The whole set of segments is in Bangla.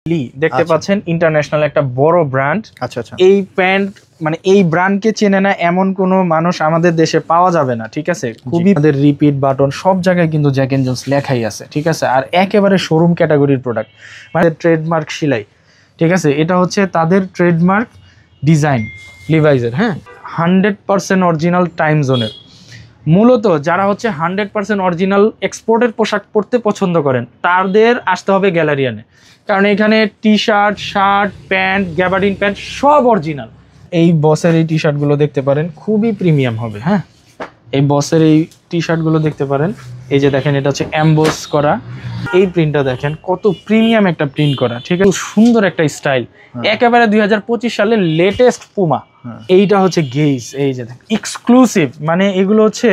লি দেখতে পাচ্ছেন ইন্টারন্যাশনাল একটা বড় ব্র্যান্ড। আচ্ছা। এই প্যান্ট মানে এই ব্র্যান্ডকে চেনে না এমন কোনো মানুষ আমাদের দেশে পাওয়া যাবে না, ঠিক আছে। খুবই আমাদের রিপিট বাটন সব জায়গায় কিন্তু জ্যাক এন্ড জোন্স লেখাই আছে, ঠিক আছে। আর একেবারে শোরুম ক্যাটাগরির প্রোডাক্ট, মানে ট্রেডমার্ক সেলাই, ঠিক আছে। এটা হচ্ছে তাদের ট্রেডমার্ক ডিজাইন লিভাইজের, হ্যাঁ, 100% অরিজিনাল টাইম জোনের। মূলত যারা হচ্ছে 100% অরিজিনাল এক্সপোর্টের পোশাক পরতে পছন্দ করেন তাদের আসতে হবে গ্যালারিয়ানে, কারণ এখানে T shirt, shirt, pant, gabardine pant সব অরিজিনাল। এই বসের এই টি শার্টগুলো দেখতে পারেন, খুবই প্রিমিয়াম হবে, হ্যাঁ। এই বসের এই টি শার্টগুলো দেখতে পারেন, এই যে দেখেন এটা হচ্ছে এমবোস করা। এই প্রিন্টটা দেখেন কত প্রিমিয়াম একটা প্রিন্ট করা, ঠিক আছে, সুন্দর একটা স্টাইল, একেবারে 2025 সালের লেটেস্ট পুমা। এইটা হচ্ছে গেইজ, এই যে দেখেন এক্সক্লুসিভ, মানে এগুলো হচ্ছে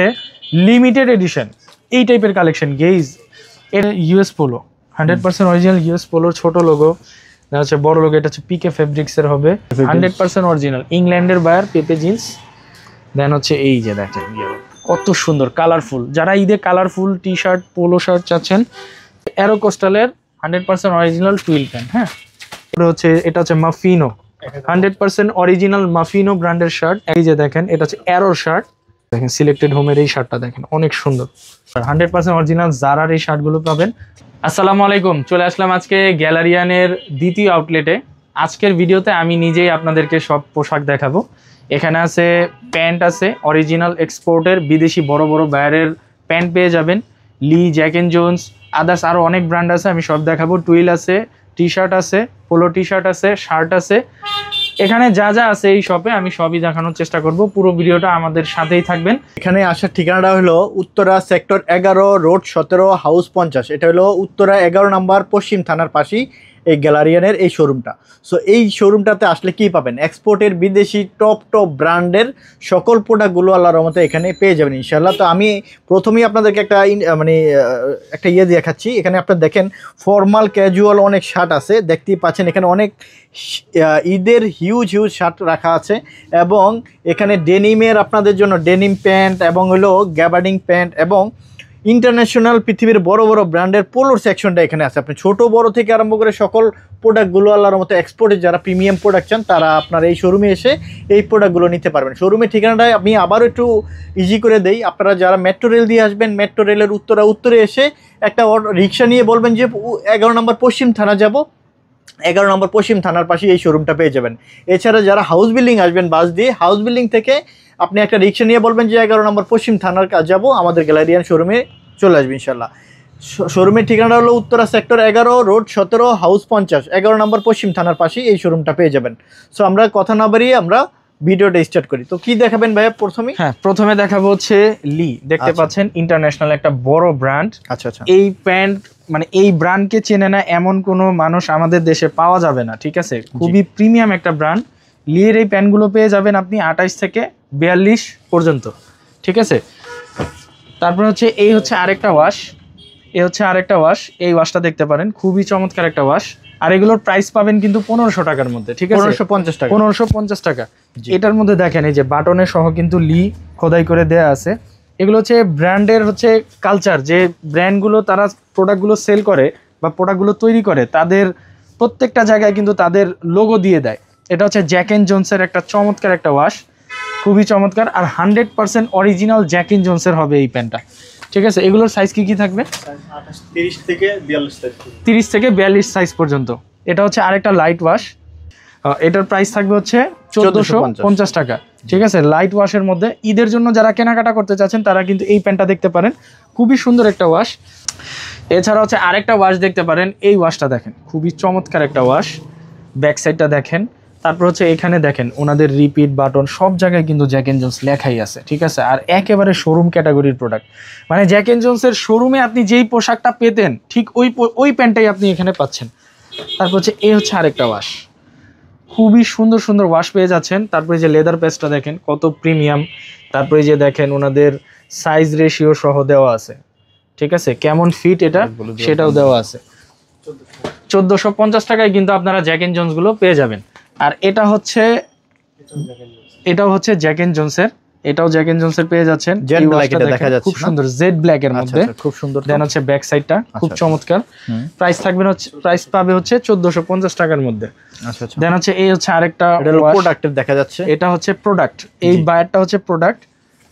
লিমিটেড এডিশন এই টাইপের কালেকশন। গেইজ এর ইউএস পোলো 100% অরিজিনাল ইউএস পোলোর ছোট লোগো, হচ্ছে বড় লোগো, এটা হচ্ছে পিকে ফেব্রিক্সের হবে, 100% অরিজিনাল ইংল্যান্ডের বায়ার, পেপে জিন্স। দেন হচ্ছে এই যে দেখেন কত সুন্দর কালারফুল, যারা ঈদে colourful T shirt, polo shirt চাচ্ছেন, অ্যারো কোস্টালের 100% অরিজিনাল টুইল প্যান্ট, হ্যাঁ। এটা হচ্ছে মাফিনো, 100% অরিজিনাল মাফিনো ব্র্যান্ডের শার্ট। এই যে দেখেন এটা হচ্ছে অ্যারোর শার্ট, দেখেন সিলেক্টেড হোমের এই শার্টটা দেখেন অনেক সুন্দর, 100% অরিজিনাল জারার এই শার্টগুলো পাবেন। আসসালামু আলাইকুম, চলে আসলাম আজকে গ্যালারিয়ানের দ্বিতীয় আউটলেটে। আজকের ভিডিওতে আমি নিজেই আপনাদেরকে সব পোশাক দেখাবো। এখানে আছে প্যান্ট, আছে অরিজিনাল এক্সপোর্টের বিদেশি বড় বড় বায়ারের প্যান্ট পেয়ে যাবেন, লি, জ্যাক এন্ড জোন্স, আদার্স আরও অনেক ব্র্যান্ড আছে, আমি সব দেখাবো। টুইল আছে, টি শার্ট আছে, পোলো টি শার্ট আছে, শার্ট আছে, এখানে যা যা আছে এই শপে আমি সবই দেখানোর চেষ্টা করব। পুরো ভিডিওটা আমাদের সাথেই থাকবেন। এখানে আসার ঠিকানাটা হলো উত্তরা সেক্টর 11, রোড 17, হাউস 50। এটা হলো উত্তরা 11 নম্বর পশ্চিম থানার পাশেই এই গ্যালারিয়ানের এই শোরুমটা। সো এই শোরুমটাতে আসলে কি পাবেন, এক্সপোর্টের বিদেশি টপ ব্র্যান্ডের সকল প্রোডাক্টগুলো আল্লাহর রহমতে এখানে পেয়ে যাবেন ইনশাল্লাহ। তো আমি প্রথমেই আপনাদেরকে একটা ইয়ে দেখাচ্ছি। এখানে আপনারা দেখেন ফর্মাল ক্যাজুয়াল অনেক শার্ট আছে, দেখতেই পাচ্ছেন। এখানে অনেক ঈদের হিউজ শার্ট রাখা আছে, এবং এখানে ডেনিমের আপনাদের জন্য ডেনিম প্যান্ট, এবং হলো গ্যাবার্ডিং প্যান্ট, এবং ইন্টারন্যাশনাল পৃথিবীর বড় বড় ব্র্যান্ডের পোলোর সেকশনটা এখানে আছে। আপনি ছোট বড় থেকে আরম্ভ করে সকল প্রোডাক্টগুলো আল্লাহর মতো এক্সপোর্টের যারা প্রিমিয়াম প্রোডাক্ট চান তারা আপনার এই শোরুমে এসে এই প্রোডাক্টগুলো নিতে পারবেন। শোরুমের ঠিকানাটায় আমি আবারও একটু ইজি করে দেই। আপনারা যারা মেট্রো রেল দিয়ে আসবেন, মেট্রো রেলের উত্তরে এসে একটা রিক্সা নিয়ে বলবেন যে 11 নম্বর পশ্চিম থানা যাব, 11 নম্বর পশ্চিম থানার পাশে এই শোরুমটা পেয়ে যাবেন। এছাড়া যারা হাউস বিল্ডিং আসবেন বাস দিয়ে, হাউস বিল্ডিং থেকে আপনি একটা রিক্সা নিয়ে বলবেন যে 11 নম্বর পশ্চিম থানার কাজ যাব, আমাদের গ্যালারিয়ান শোরুমে চলে আসবে ইনশাল্লাহ। শোরুমের ঠিকানা হলো উত্তরা সেক্টর 11, রোড 17, হাউস 50, 11 নম্বর পশ্চিম থানার পাশেই এই শোরুমটা পেয়ে যাবেন। সো আমরা কথা না বাড়িয়ে আমরা ভিডিওটা স্টার্ট করি। তো কি দেখাবেন ভাইয়া প্রথমে? হ্যাঁ, প্রথমে দেখাবো হচ্ছে লি দেখতে পাচ্ছেন ইন্টারন্যাশনাল একটা বড় ব্র্যান্ড। আচ্ছা। এই প্যান্ট মানে এই ব্র্যান্ডকে চেনে না এমন কোনো মানুষ আমাদের দেশে পাওয়া যাবে না, ঠিক আছে। খুবই প্রিমিয়াম একটা ব্র্যান্ড। লিয়ের এই প্যান্টগুলো পেয়ে যাবেন আপনি 28 থেকে 42 পর্যন্ত, ঠিক আছে। তারপর হচ্ছে এই হচ্ছে আরেকটা ওয়াশ, এই ওয়াশটা দেখতে পারেন, খুবই চমৎকার একটা ওয়াশ। আর এগুলোর প্রাইস পাবেন কিন্তু 1500 টাকার মধ্যে, ঠিক আছে, 1550 টাকা। এটার মধ্যে দেখেন এই যে বাটনের সহ কিন্তু লি খোদাই করে দেয়া আছে। এগুলো হচ্ছে ব্র্যান্ডের হচ্ছে কালচার, যে ব্র্যান্ডগুলো তারা প্রোডাক্টগুলো সেল করে বা প্রোডাক্টগুলো তৈরি করে তাদের প্রত্যেকটা জায়গায় কিন্তু তাদের লোগো দিয়ে দেয়। এটা হচ্ছে জ্যাক এন্ড জোন্সের একটা চমৎকার একটা ওয়াশ, খুবই চমৎকার। আর 100% অরিজিনাল জ্যাক এন্ড জোন্সের হবে এই প্যান্টটা, ঠিক আছে। এগুলোর সাইজ কি থাকবে? 30 থেকে 42 সাইজ পর্যন্ত। এটা হচ্ছে আরেকটা লাইট ওয়াশ, এটার প্রাইস থাকবে হচ্ছে 1450 টাকা, ঠিক আছে। লাইট ওয়াশের মধ্যে ঈদের জন্য যারা কেনাকাটা করতে চাচ্ছেন তারা কিন্তু এই প্যান্টটা দেখতে পারেন, খুবই সুন্দর একটা ওয়াশ। এছাড়া হচ্ছে আরেকটা ওয়াশ দেখতে পারেন, এই ওয়াশটা দেখেন, খুবই চমৎকার একটা ওয়াশ। ব্যাক সাইডটা দেখেন, তারপর হচ্ছে এখানে দেখেন ওনাদের রিপিট বাটন সব জায়গায় কিন্তু জ্যাক এন্ড জোন্স লেখাই আছে, ঠিক আছে। আর একেবারে শোরুম ক্যাটাগরির প্রোডাক্ট, মানে জ্যাক এন্ড জোন্সের শোরুমে আপনি যেই পোশাকটা পেতেন ঠিক ওই প্যান্টটাই আপনি এখানে পাচ্ছেন। তারপর হচ্ছে এই হচ্ছে আরেকটা ওয়াশ, খুবই সুন্দর ওয়াশ পেয়ে যাচ্ছেন। তারপরে যে লেদার পেস্টটা দেখেন কত প্রিমিয়াম। তারপরে যে দেখেন ওনাদের সাইজ রেশিও সহ দেওয়া আছে, ঠিক আছে, কেমন ফিট এটা সেটাও দেওয়া আছে। 1450 টাকায় কিন্তু আপনারা জ্যাক এন্ড জোন্স গুলো পেয়ে যাবেন। আর এটাও হচ্ছে জ্যাক এন্ড জোন্সের এটাও জ্যাক এন্ড জোনস এর পেয়ে যাচ্ছেন। জেড এই ব্ল্যাক ওয়াশটা এটা দেখা দেখেন, যাচ্ছে খুব সুন্দর জেড ব্ল্যাক এর মধ্যে, খুব সুন্দর। দেন হচ্ছে ব্যাক সাইডটা খুব চমৎকার। প্রাইস থাকবে হচ্ছে, প্রাইস পাবে হচ্ছে 1450 টাকার মধ্যে। আচ্ছা আচ্ছা। দেন হচ্ছে এই হচ্ছে আরেকটা প্রোডাক্টের দেখা যাচ্ছে, এটা হচ্ছে প্রোডাক্ট, এই বায়ারটা হচ্ছে প্রোডাক্ট,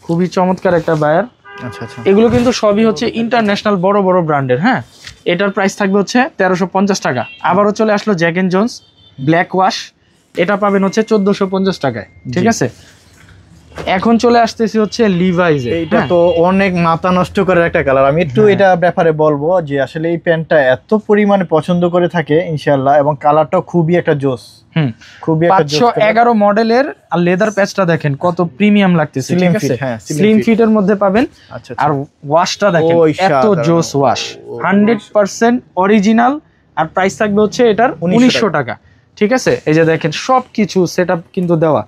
খুবই চমৎকার একটা বায়ার। আচ্ছা আচ্ছা। এগুলো কিন্তু সবই হচ্ছে ইন্টারন্যাশনাল বড় বড় ব্র্যান্ডের। হ্যাঁ, এটার প্রাইস থাকবে হচ্ছে 1350 টাকা। আবারও চলে আসলো Jack and Jones black wash, এটা পাবেন হচ্ছে 1450 টাকায়। ঠিক আছে, এখন চলে আসতেছি হচ্ছে লিভাইজ। এটা তো অনেক মাথা নষ্ট করার একটা কালার। আমি একটু এটা ব্যাপারে বলবো যে আসলে এই প্যান্টটা এত পরিমাণে পছন্দ করে থাকে ইনশাআল্লাহ, এবং কালারটা খুবই একটা জোস, খুবই একটা জোস। 511 মডেলের, আর লেদার প্যাচটা দেখেন কত প্রিমিয়াম লাগতেছে। ঠিক আছে, স্লিম ফিটের মধ্যে পাবেন। আচ্ছা, আর ওয়াশটা দেখেন এত জোস ওয়াশ, 100% অরিজিনাল। আর প্রাইস থাকবে হচ্ছে এটার 1900 টাকা। ঠিক আছে, এই যে দেখেন সবকিছু সেটআপ কিন্তু দেওয়া।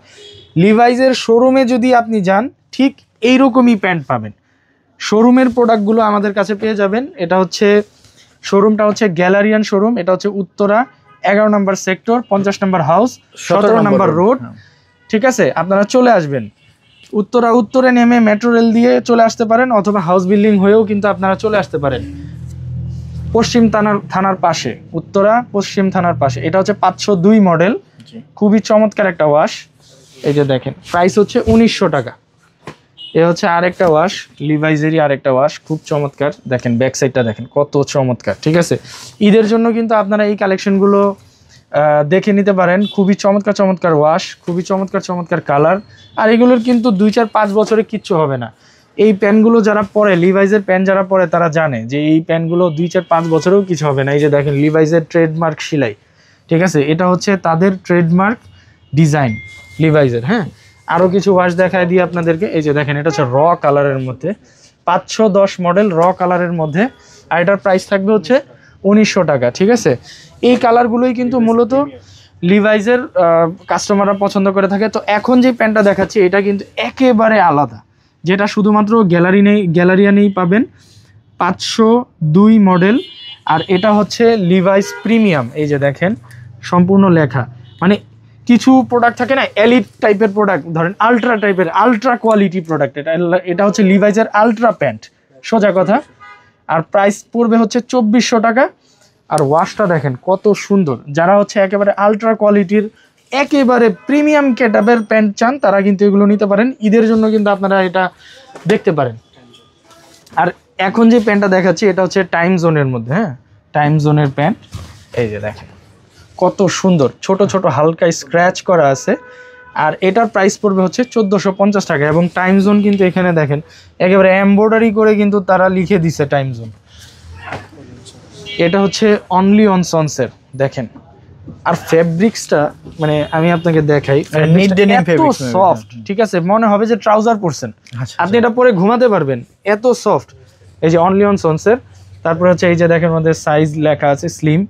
লিভাইজের শোরুমে যদি আপনি যান ঠিক এইরকমই প্যান্ট পাবেন। শোরুমের প্রোডাক্টগুলো আমাদের কাছে পেয়ে যাবেন। এটা হচ্ছে শোরুমটা হচ্ছে গ্যালারিয়ান শোরুম, এটা হচ্ছে উত্তরা 11 নম্বর সেক্টর, 50 নম্বর হাউস, 17 নম্বর রোড। ঠিক আছে, আপনারা চলে আসবেন উত্তরে নেমে মেট্রো রেল দিয়ে চলে আসতে পারেন, অথবা হাউস বিল্ডিং হয়েও কিন্তু আপনারা চলে আসতে পারেন। পশ্চিম থানার পাশে, উত্তরা পশ্চিম থানার পাশে। এটা হচ্ছে 502 মডেল, খুবই চমৎকার একটা ওয়াশ। এই যে দেখেন প্রাইস হচ্ছে 1900 টাকা। এ হচ্ছে আরেকটা ওয়াশ, লিভাইজেরই আরেকটা ওয়াশ, খুব চমৎকার। দেখেন ব্যাক সাইডটা দেখেন কত চমৎকার। ঠিক আছে, ঈদের জন্য কিন্তু আপনারা এই কালেকশনগুলো দেখে নিতে পারেন। খুবই চমৎকার চমৎকার ওয়াশ, খুবই চমৎকার চমৎকার কালার। আর এগুলোর কিন্তু 2-4-5 বছরে কিচ্ছু হবে না। এই প্যান্টগুলো যারা পরে, লিভাইজের প্যান্ট যারা পরে তারা জানে যে এই প্যান্টগুলো 2-4-5 বছরেও কিছু হবে না। এই যে দেখেন লিভাইজের ট্রেডমার্ক সেলাই। ঠিক আছে, এটা হচ্ছে তাদের ট্রেডমার্ক ডিজাইন লিভাইজের। হ্যাঁ, আরও কিছু ওয়াশ দেখায় দিই আপনাদেরকে। এই যে দেখেন এটা হচ্ছে র কালারের মধ্যে, 510 মডেল র কালারের মধ্যে। আর এটার প্রাইস থাকবে হচ্ছে 1900 টাকা। ঠিক আছে, এই কালারগুলোই কিন্তু মূলত লিভাইজের কাস্টমাররা পছন্দ করে থাকে। তো এখন যে প্যান্টটা দেখাচ্ছি এটা কিন্তু একেবারে আলাদা, যেটা শুধুমাত্র গ্যালারিয়ানেই পাবেন। 502 মডেল, আর এটা হচ্ছে লিভাইস প্রিমিয়াম। এই যে দেখেন সম্পূর্ণ লেখা, মানে কিছু প্রোডাক্ট থাকে না এলিট টাইপের প্রোডাক্ট, ধরেন আলট্রা টাইপের, আলট্রা কোয়ালিটি প্রোডাক্ট। এটা হচ্ছে লিভাইজের আলট্রা প্যান্ট, সোজা কথা। আর প্রাইস পড়বে হচ্ছে 2400 টাকা। আর ওয়াশটা দেখেন কত সুন্দর। যারা হচ্ছে একেবারে আলট্রা কোয়ালিটির, একেবারে প্রিমিয়াম ক্যাটাবের প্যান্ট চান, তারা কিন্তু এগুলো নিতে পারেন। ঈদের জন্য কিন্তু আপনারা এটা দেখতে পারেন। আর এখন যে প্যান্টটা দেখাচ্ছি এটা হচ্ছে টাইম জোনের মধ্যে। হ্যাঁ, টাইম জোনের প্যান্ট। এই যে দেখেন কত সুন্দর, ছোট ছোট হালকা স্ক্র্যাচ করা আছে। আর এটার প্রাইস পড়বে হচ্ছে 1450 টাকা। এবং টাইম জোন কিন্তু এখানে দেখেন একেবারে এমব্রয়ডারি করে কিন্তু তারা লিখে দিছে টাইম জোন। এটা হচ্ছে অনলি অন সন্সের, দেখেন। আর ফেব্রিক্সটা মানে আমি আপনাকে দেখাই, এত সফট। ঠিক আছে, মনে হবে যে ট্রাউজার পরছেন, আপনি এটা পরে ঘুমাতে পারবেন, এত সফট। এই যে অনলি অন সন্সের। তারপর হচ্ছে এই যে দেখেন আমাদের সাইজ লেখা আছে স্লিম।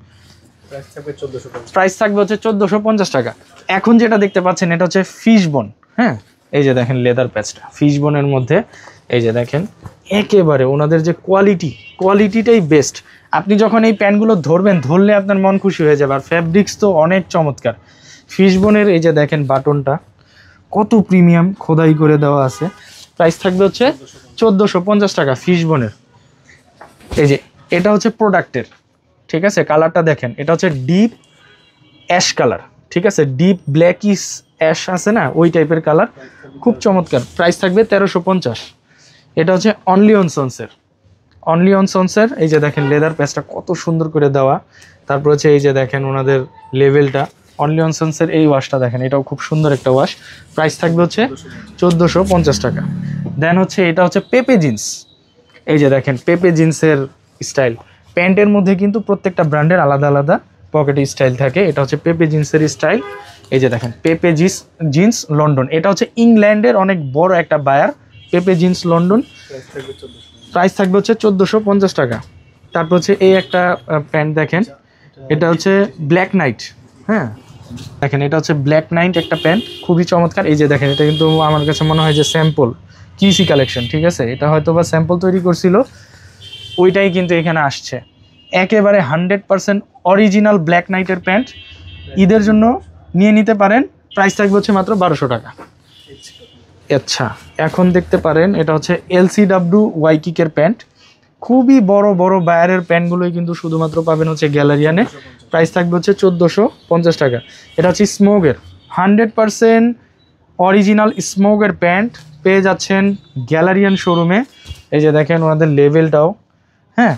প্রাইস থাকবে হচ্ছে 1450 টাকা। এখন যেটা দেখতে পাচ্ছেন এটা হচ্ছে ফিশ বোন। হ্যাঁ, এই যে দেখেন লেদার প্যাচটা ফিশ বোনের মধ্যে। এই যে দেখেন একেবারে ওনাদের যে কোয়ালিটিটাই বেস্ট। আপনি যখন এই প্যান্টগুলো ধরলে আপনার মন খুশি হয়ে যাবে। আর ফ্যাব্রিক্স তো অনেক চমৎকার। ফিশ বোনের এই যে দেখেন বাটনটা কত প্রিমিয়াম খোদাই করে দেওয়া আছে। প্রাইস থাকবে হচ্ছে 1450 টাকা ফিশ বোনের। এই যে এটা হচ্ছে প্রোডাক্টের। ঠিক আছে, কালারটা দেখেন, এটা হচ্ছে ডিপ অ্যাশ কালার। ঠিক আছে, ডিপ ব্ল্যাকিশ অ্যাশ আছে না, ওই টাইপের কালার, খুব চমৎকার। প্রাইস থাকবে 1350। এটা হচ্ছে অনলি অন সন্সের। এই যে দেখেন লেদার প্যাচটা কত সুন্দর করে দেওয়া। তারপর হচ্ছে এই যে দেখেন ওনাদের লেভেলটা। অনলি অন সন্সের এই ওয়াশটা দেখেন, এটাও খুব সুন্দর একটা ওয়াশ। প্রাইস থাকবে হচ্ছে 1450 টাকা। দেন হচ্ছে এটা হচ্ছে পেপে জিন্স। এই যে দেখেন পেপে জিন্সের স্টাইল। প্যান্টের মধ্যে কিন্তু প্রত্যেকটা ব্র্যান্ডের আলাদা আলাদা পকেট স্টাইল থাকে। এটা হচ্ছে পেপে জিন্সের স্টাইল। এই যে দেখেন পেপে জিন্স লন্ডন। এটা হচ্ছে ইংল্যান্ডের অনেক বড় একটা বায়ার, পেপে জিন্স লন্ডন। প্রাইস থাকবে হচ্ছে 1450 টাকা। তারপর হচ্ছে এই একটা প্যান্ট দেখেন, এটা হচ্ছে ব্ল্যাক নাইট। হ্যাঁ, দেখেন এটা হচ্ছে ব্ল্যাক নাইট একটা প্যান্ট, খুবই চমৎকার। এই যে দেখেন এটা কিন্তু আমার কাছে মনে হয় যে স্যাম্পল কিউসি কালেকশন। ঠিক আছে, এটা হয়তো বা স্যাম্পল তৈরি করছিল, ওইটাই কিন্তু এখানে আসছে। একেবারে 100% অরিজিনাল ব্ল্যাক নাইটের প্যান্ট, ঈদের জন্য নিয়ে নিতে পারেন। প্রাইস থাকবে হচ্ছে মাত্র 1200 টাকা। আচ্ছা, এখন দেখতে পারেন এটা হচ্ছে LCW ওয়াইকিকের প্যান্ট। খুবই বড় বড় বায়ারের প্যান্টগুলোই কিন্তু শুধুমাত্র পাবেন হচ্ছে গ্যালারিয়ানে। প্রাইস থাকবে হচ্ছে 1450 টাকা। এটা হচ্ছে স্মোকের 100% অরিজিনাল স্মোকের প্যান্ট পেয়ে যাচ্ছেন গ্যালারিয়ান শোরুমে। এই যে দেখেন ওনাদের লেভেলটাও, হ্যাঁ,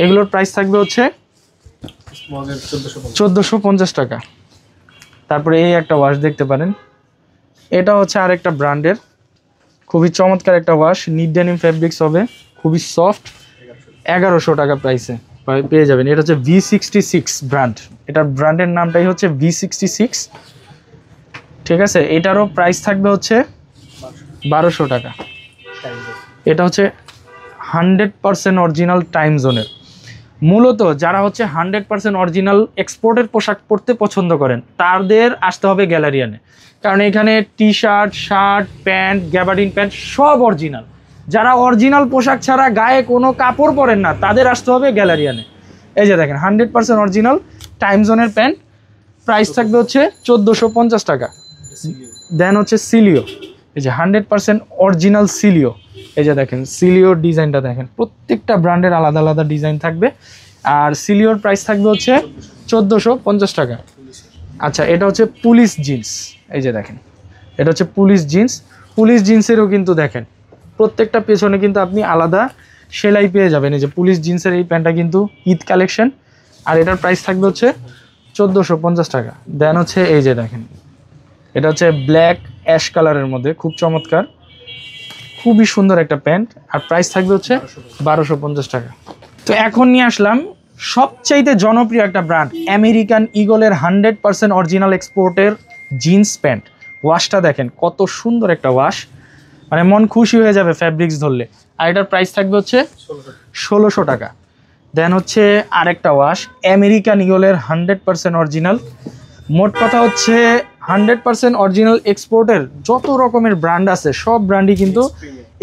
এগুলোর প্রাইস থাকবে হচ্ছে 1450 টাকা। তারপরে এই একটা ওয়াশ দেখতে পারেন, এটা হচ্ছে আরেকটা ব্র্যান্ডের খুবই চমৎকার একটা ওয়াশ, নিট ডেনিম ফেব্রিক্স হবে, খুবই সফট, 1100 টাকা প্রাইসে পেয়ে যাবেন। এটা হচ্ছে V66 ব্র্যান্ড, এটার ব্র্যান্ডের নামটাই হচ্ছে V66, ঠিক আছে। এটারও প্রাইস থাকবে হচ্ছে 1200 টাকা। এটা হচ্ছে 100% অরিজিনাল টাইম জোনের। মূলত যারা হচ্ছে 100% অরিজিনাল এক্সপোর্টের পোশাক পরতে পছন্দ করেন তাদের আসতে হবে গ্যালারিয়ানে, কারণ এখানে T shirt, shirt, pant, gabardine pant সব অরিজিনাল। যারা অরিজিনাল পোশাক ছাড়া গায়ে কোনো কাপড় পরেন না তাদের আসতে হবে গ্যালারিয়ানে। এই যে দেখেন 100% অরিজিনাল টাইম জোনের প্যান্ট, প্রাইস থাকবে হচ্ছে 1450 টাকা। দেন হচ্ছে সিলিও, এই যে 100% অরিজিনাল সিলিও, এই যে দেখেন সিলিওর ডিজাইনটা দেখেন, প্রত্যেকটা ব্র্যান্ডের আলাদা আলাদা ডিজাইন থাকবে। আর সিলিওর প্রাইস থাকবে হচ্ছে 1450 টাকা। আচ্ছা, এটা হচ্ছে পুলিশ জিন্স, এই যে দেখেন এটা হচ্ছে পুলিশ জিন্স। পুলিশ জিন্সেরও কিন্তু দেখেন প্রত্যেকটা পেছনে কিন্তু আপনি আলাদা সেলাই পেয়ে যাবেন। এই যে পুলিশ জিন্সের এই প্যান্টটা কিন্তু ঈদ কালেকশন, আর এটার প্রাইস থাকবে হচ্ছে 1450 টাকা। দেন হচ্ছে এই যে দেখেন এটা হচ্ছে ব্ল্যাক অ্যাশ কালারের মধ্যে, খুব চমৎকার, খুবই সুন্দর একটা প্যান্ট, আর প্রাইস থাকবে হচ্ছে 1250 টাকা। তো এখন নিয়ে আসলাম সবচাইতে জনপ্রিয় একটা ব্র্যান্ড, আমেরিকান ঈগলের 100% অরিজিনাল এক্সপোর্টের জিন্স প্যান্ট। ওয়াশটা দেখেন কত সুন্দর একটা ওয়াশ, মানে মন খুশি হয়ে যাবে ফ্যাব্রিক্স ধরলে। আর এটার প্রাইস থাকবে হচ্ছে 1600 টাকা। দেন হচ্ছে আরেকটা ওয়াশ, আমেরিকান ঈগলের 100% অরিজিনাল। মোট কথা হচ্ছে 100% অরিজিনাল এক্সপোর্টের যত রকমের ব্র্যান্ড আছে সব ব্র্যান্ডই কিন্তু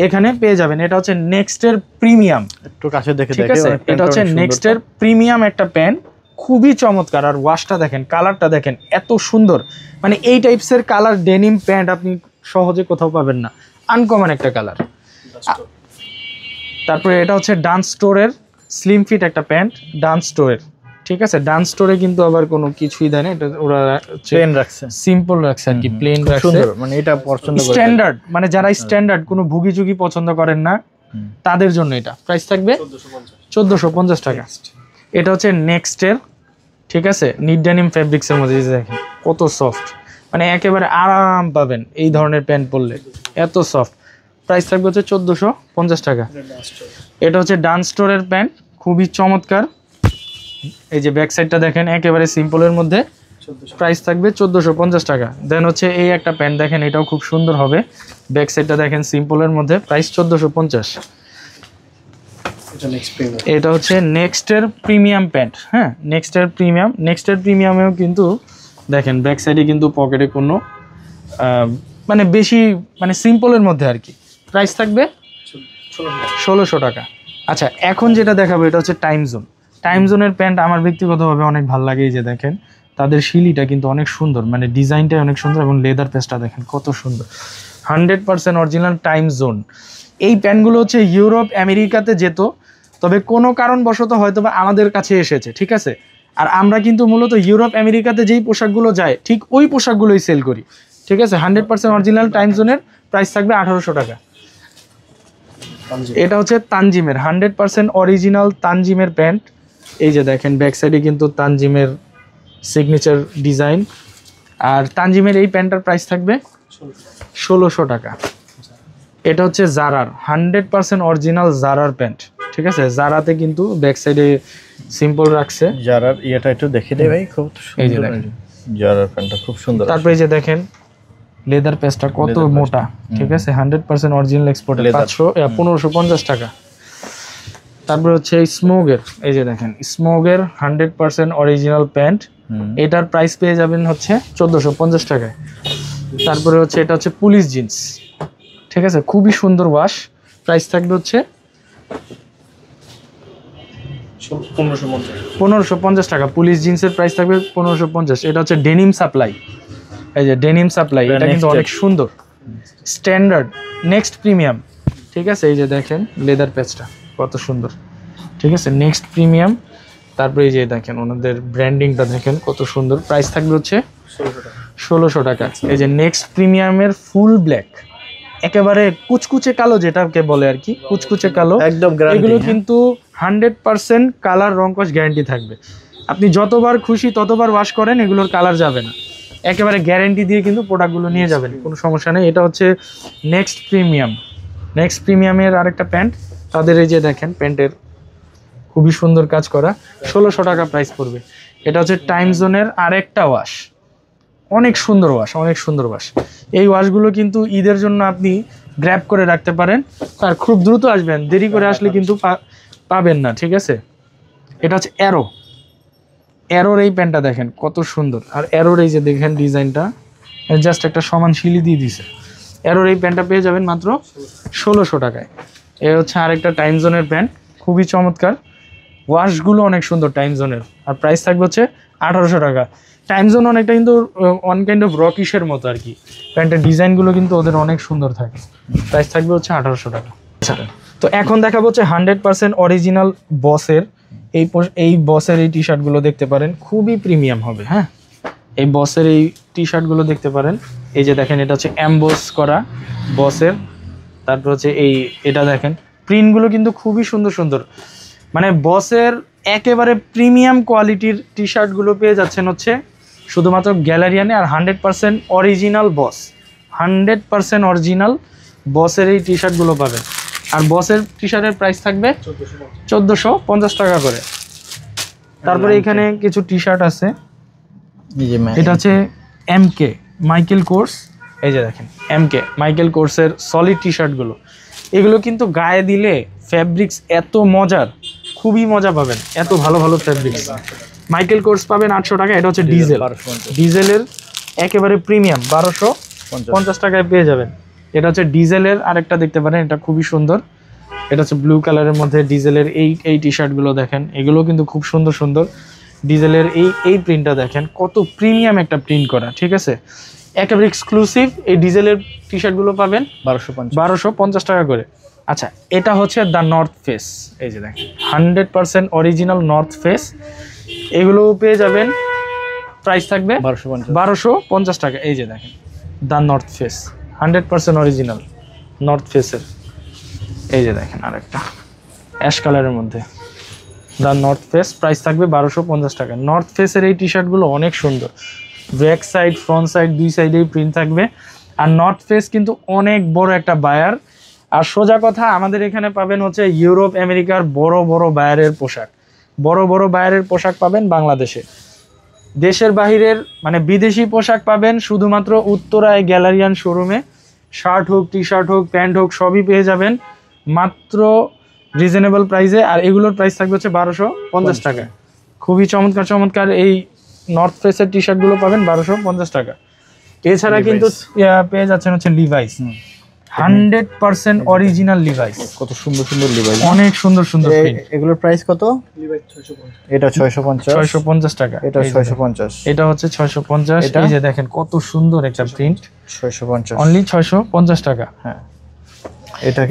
এখানে পেয়ে যাবেন। এটা হচ্ছে নেক্সটের প্রিমিয়াম, একটু কাছে দেখে ঠিক আছে, এটা হচ্ছে নেক্সটের প্রিমিয়াম একটা প্যান্ট, খুবই চমৎকার। আর ওয়াশটা দেখেন, কালারটা দেখেন এত সুন্দর, মানে এই টাইপসের কালার ডেনিম প্যান্ট আপনি সহজে কোথাও পাবেন না, আনকমন একটা কালার। তারপরে এটা হচ্ছে ডান্স স্টোরের স্লিম ফিট একটা প্যান্ট, ডান্স স্টোরের, ঠিক আছে। ডান্স স্টোরে কিন্তু আবার কোনো কিছুই দেয় না, এটা ওরা প্লেন রাখছে, সিম্পল রাখছে আর কি, প্লেন রাখছে, সুন্দর, মানে এটা পছন্দ করে স্ট্যান্ডার্ড, মানে যারা স্ট্যান্ডার্ড কোনো ভুগি চুগি পছন্দ করেন না তাদের জন্য এটা। প্রাইস থাকবে 1450 টাকা। এটা হচ্ছে নেক্সটের, ঠিক আছে, নিট ডেনিম ফেব্রিক্সের মধ্যে দেখেন কত সফট, মানে একেবারে আরাম পাবেন এই ধরনের প্যান্ট পরলে, এত সফট। প্রাইস থাকবে হচ্ছে 1450 টাকা। এটা হচ্ছে ডান্স স্টোরের প্যান্ট, খুবই চমৎকার। এই যে ব্যাক সাইডটা দেখেন একেবারে সিম্পলের মধ্যে, প্রাইস থাকবে 1450 টাকা। দেন হচ্ছে এই একটা প্যান্ট দেখেন, এটাও খুব সুন্দর হবে, ব্যাক সাইডটা দেখেন সিম্পলের মধ্যে, প্রাইস 1450। এটা হচ্ছে নেক্সটের প্রিমিয়াম প্যান্ট, হ্যাঁ, নেক্সটের প্রিমিয়াম। নেক্সটের প্রিমিয়ামেও কিন্তু দেখেন ব্যাক সাইডে কিন্তু পকেটে কোনো মানে বেশি, মানে সিম্পলের মধ্যে আর কি। প্রাইস থাকবে 1600 টাকা। আচ্ছা, এখন যেটা দেখাবো এটা হচ্ছে টাইম জোন। টাইম জোনের প্যান্ট আমার ব্যক্তিগতভাবে অনেক ভালো লাগে। এই যে দেখেন তাদের শিলিটা কিন্তু অনেক সুন্দর, মানে ডিজাইনটাই অনেক সুন্দর, এবং লেদার পেস্টটা দেখেন কত সুন্দর, 100% অরিজিনাল টাইম জোন। এই প্যান্টগুলো হচ্ছে ইউরোপ আমেরিকাতে যেত, তবে কোনো কারণবশত হয়তো বা আমাদের কাছে এসেছে, ঠিক আছে। আর আমরা কিন্তু মূলত ইউরোপ আমেরিকাতে যেই পোশাকগুলো যায় ঠিক ওই পোশাকগুলোই সেল করি, ঠিক আছে। 100% অরিজিনাল টাইম জোনের প্রাইস থাকবে 1800 টাকা। এটা হচ্ছে তানজিমের 100% অরিজিনাল তানজিমের প্যান্ট। এই যে দেখেন ব্যাক সাইডে কিন্তু তানজিমের সিগনেচার ডিজাইন, আর তানজিমের এই প্যান্টটার প্রাইস থাকবে 1600 টাকা। এটা হচ্ছে জারার 100% অরিজিনাল জারার প্যান্ট, ঠিক আছে। জারাতে কিন্তু ব্যাক সাইডে সিম্পল রাখছে। জারার এটা একটু দেখে দেই ভাই, খুব এই যে সুন্দর, দেখেন জারার প্যান্টটা খুব সুন্দর। তারপরে এই যে দেখেন লেদার পেস্টটা কত মোটা, ঠিক আছে, 100% অরিজিনাল এক্সপোর্টের, 1550 টাকা। তারপরে হচ্ছে স্মোগের, এই যে দেখেন স্মোগের 100% অরিজিনাল প্যান্ট, এটার প্রাইস পেয়ে যাবেন হচ্ছে 1450 টাকায়। তারপরে হচ্ছে এটা হচ্ছে পুলিশ জিন্স, ঠিক আছে, খুবই সুন্দর ওয়াশ, প্রাইস থাকবে হচ্ছে 1550 টাকা। পুলিশ জিন্সের প্রাইস থাকবে 1550। এটা হচ্ছে ডেনিম সাপ্লাই, এই যে ডেনিম সাপ্লাই, এটা কিন্তু অনেক সুন্দর, স্ট্যান্ডার্ড নেক্সট প্রিমিয়াম, ঠিক আছে। এই যে দেখেন লেদার প্যাচটা কত সুন্দর, ঠিক আছে, নেক্সট প্রিমিয়াম। তারপরে এই যে দেখেন ওনাদের ব্র্যান্ডিংটা দেখেন কত সুন্দর। প্রাইস থাকবে হচ্ছে 1600 টাকা। এই যে নেক্সট প্রিমিয়ামের ফুল ব্ল্যাক, একেবারে কুচকুচে কালো, যেটাকে বলে আর কি কুচকুচে কালো, একদম এগুলো কিন্তু 100% কালার রংকশ গ্যারান্টি থাকবে। আপনি যতবার খুশি ততবার ওয়াশ করেন, এগুলোর কালার যাবে না, একেবারে গ্যারান্টি দিয়ে কিন্তু প্রোডাক্টগুলো নিয়ে যাবেন, কোনো সমস্যা নেই। এটা হচ্ছে নেক্সট প্রিমিয়াম। নেক্সট প্রিমিয়ামের আরেকটা প্যান্ট, তাদের এই যে দেখেন প্যান্টের খুবই সুন্দর কাজ করা, 1600 টাকা প্রাইস পড়বে। এটা হচ্ছে টাইম জোনের আরেকটা ওয়াশ, অনেক সুন্দর ওয়াশ, অনেক সুন্দর ওয়াশ। এই ওয়াশগুলো কিন্তু ঈদের জন্য আপনি গ্র্যাব করে রাখতে পারেন, আর খুব দ্রুত আসবেন, দেরি করে আসলে কিন্তু পাবেন না, ঠিক আছে। এটা হচ্ছে অ্যারোর এই প্যান্টটা দেখেন কত সুন্দর, আর অ্যারোর এই যে দেখেন ডিজাইনটা জাস্ট একটা সমান শিলি দিয়ে দিছে। অ্যারোর এই প্যান্টটা পেয়ে যাবেন মাত্র 1600 টাকায়। এ হচ্ছে আরেকটা টাইম জোনের প্যান্ট, খুবই চমৎকার, ওয়াশগুলো অনেক সুন্দর টাইম জোনের, আর প্রাইস থাকবে হচ্ছে 1800 টাকা। টাইম জোন অনেকটা কিন্তু ওয়ান কাইন্ড অফ রকিশের মতো আর কি, প্যান্টের ডিজাইনগুলো কিন্তু ওদের অনেক সুন্দর থাকে। প্রাইস থাকবে হচ্ছে 1800 টাকা। আচ্ছা, তো এখন দেখাবো হচ্ছে 100% অরিজিনাল বসের এই বসের এই টি শার্টগুলো দেখতে পারেন, খুবই প্রিমিয়াম হবে। হ্যাঁ, এই বসের এই টি শার্টগুলো দেখতে পারেন। এই যে দেখেন এটা হচ্ছে অ্যাম্বোস করা বসের, তারপর হচ্ছে এটা দেখেন প্রিন্টগুলো কিন্তু খুবই সুন্দর সুন্দর, মানে বসের একেবারে প্রিমিয়াম কোয়ালিটির টি শার্টগুলো পেয়ে যাচ্ছেন হচ্ছে শুধুমাত্র গ্যালারিয়ানে। আর 100% অরিজিনাল বস, 100% অরিজিনাল বসের এই টি শার্টগুলো পাবেন। আর বসের টি শার্টের প্রাইস থাকবে 1450 টাকা করে। তারপরে এখানে কিছু টি শার্ট আছে, এটা হচ্ছে এমকে মাইকেল কোর্স। এই যে দেখেন এমকে মাইকেল কোর্সের সলিড টি শার্টগুলো, এগুলো কিন্তু গায়ে দিলে ফ্যাব্রিক্স এত মজার, খুবই মজা পাবেন, এত ভালো ভালো ফ্যাব্রিক্স। মাইকেল কোর্স পাবেন 800 টাকা। এটা হচ্ছে ডিজেলের একেবারে প্রিমিয়াম, 1250 টাকায় পেয়ে যাবেন। এটা হচ্ছে ডিজেলের আরেকটা দেখতে পারেন, এটা খুবই সুন্দর, এটা হচ্ছে ব্লু কালারের মধ্যে ডিজেলের এই টি শার্টগুলো দেখেন, এগুলো কিন্তু খুব সুন্দর সুন্দর। ডিজেলের এই প্রিন্টটা দেখেন কত প্রিমিয়াম একটা প্রিন্ট করা, ঠিক আছে, একেবারে এক্সক্লুসিভ। এই ডিজেলের টি শার্টগুলো পাবেন 1250 টাকা করে। আচ্ছা, এটা হচ্ছে দ্য নর্থ ফেস। এই যে দেখেন 100% অরিজিনাল নর্থ ফেস, এগুলো পেয়ে যাবেন, প্রাইস থাকবে 1250 টাকা। এই যে দেখেন the north face 100% original north ফেসের। এই যে দেখেন আরেকটা অ্যাশ কালারের মধ্যে দ্য নর্থ ফেস, প্রাইস থাকবে 1250 টাকা। নর্থ ফেসের এই টি শার্টগুলো অনেক সুন্দর, ব্যাক সাইড ফ্রন্ট সাইড দুই সাইডেই প্রিন্ট থাকবে। আর নর্থ ফেস কিন্তু অনেক বড় একটা বায়ার। আর সোজা কথা, আমাদের এখানে পাবেন হচ্ছে ইউরোপ আমেরিকার বড় বড় বায়ারের পোশাক, বড় বড় বায়ারের পোশাক পাবেন বাংলাদেশে। দেশের বাহিরের মানে বিদেশি পোশাক পাবেন শুধুমাত্র উত্তরায় গ্যালারিয়ান শোরুমে। শার্ট হোক, টি শার্ট হোক, প্যান্ট হোক, সবই পেয়ে যাবেন মাত্র রিজনেবল প্রাইসে। আর এগুলোর প্রাইস থাকবে হচ্ছে 1250 টাকা। খুবই চমৎকার চমৎকার এই নর্থ ফেসের টি শার্টগুলো পাবেন 1250 টাকা। এছাড়া কিন্তু পেয়ে যাচ্ছেন হচ্ছে লিভাইস, 100% অরিজিনাল লিভাইস, কত সুন্দর সুন্দর লিভাইস, অনেক সুন্দর সুন্দর প্রিন্ট। এগুলোর প্রাইস কত? এটা 650 টাকা, এটা 650, এটা হচ্ছে 650। এই যে দেখেন কত সুন্দর একটা প্রিন্ট, 650 অনলি 650 টাকা। হ্যাঁ,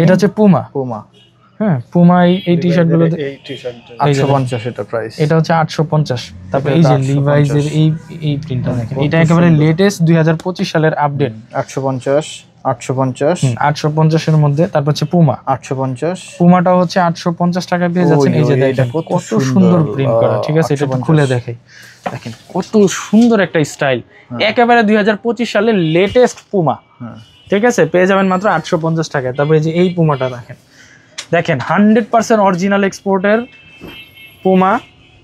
এটা হচ্ছে পুমা। হ্যাঁ, পুমা এই টি শার্ট গুলো 850 এটা প্রাইস, এটা হচ্ছে 850। তারপর এই যে লিভাইসের এই প্রিন্টটা দেখেন, এটা একেবারে লেটেস্ট 2025 সালের আপডেট। 850 এর মধ্যে। তারপর হচ্ছে পুমা 850, পুমাটা হচ্ছে 850 টাকায় পেয়ে যাচ্ছেন। এই যে দেখেন কত সুন্দর প্রিন্ট করা, ঠিক আছে, এটা একটু খুলে দেখাই, দেখেন কত সুন্দর একটা স্টাইল, একেবারে 2025 সালের লেটেস্ট পুমা, ঠিক আছে, পেয়ে যাবেন মাত্র 850 টাকায়। তারপরে যে এই পুমাটা দেখেন 100% অরিজিনাল এক্সপোর্টের পুমা,